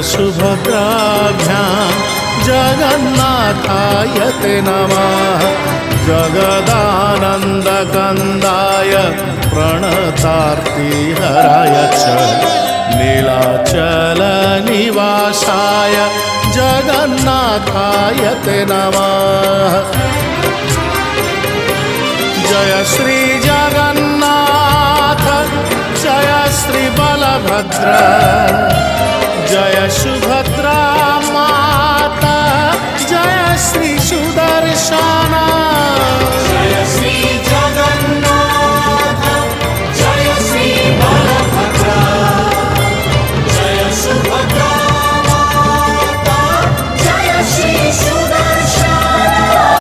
सुभद्राभ्यां जगन्नाथाय ते नमः। जगदानन्दकन्दाय प्रणतार्तिहराय च नीलाचलनिवासाय जगन्नाथाय ते नमः। जय श्री जगन्नाथ जय श्री बलभद्र जय सुभद्रा